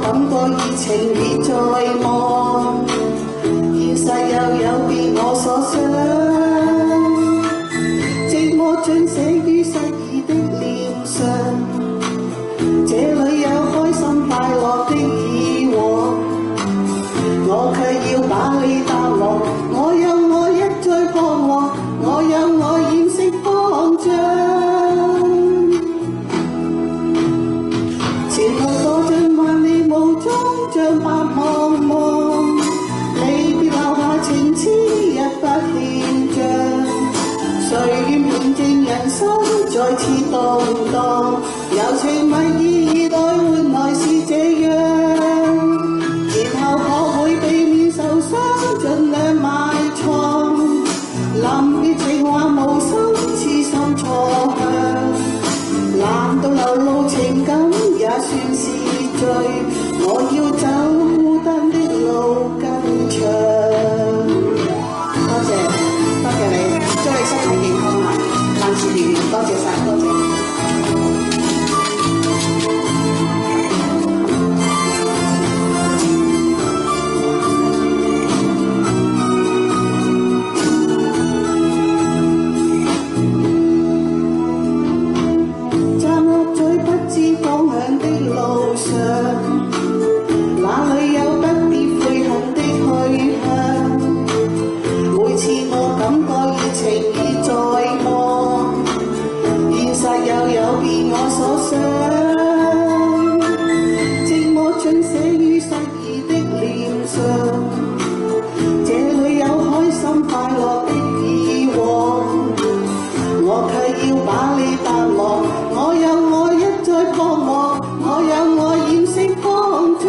感覺熱情已在望，現實又有別我所想，寂寞盡寫於失意的臉上，這裏有開心快樂的以往，我卻要把你淡忘，我有我一再彷徨，我有我掩飾慌張，前路多盡萬里無蹤，像白茫茫，離別留下情痴一不欠賬，誰願平靜人生再次動盪，柔情蜜意待換來是這樣，然後學會避免受傷，盡量埋藏，臨別情話無心，痴心錯向，難道流露情感也算是罪？我要走得的路更長。多謝你，祝你身體健康啊！萬事如願，多謝晒，多謝。站落在不知方向的路上，哪裏有不必悔恨的去向？每次我感覺熱情已在望，現實又有別我所想，寂寞盡寫於失意的臉上，這裏有開心快樂的以往，我卻要把你淡忘，我有我一再彷徨，我有我掩飾慌張，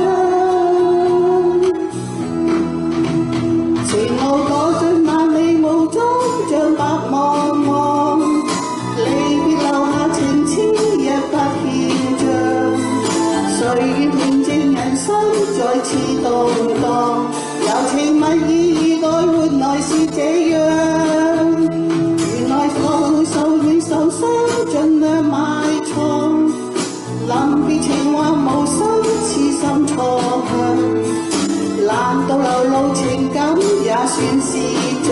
前路多盡萬里無蹤，像白茫茫，離別留下情痴一不欠賬，誰願平靜人生再次動盪，柔情蜜意待換來是這樣，原來我會受軟受傷，盡量埋藏，臨別情話無心，痴心錯向，難道流露情感也算是罪？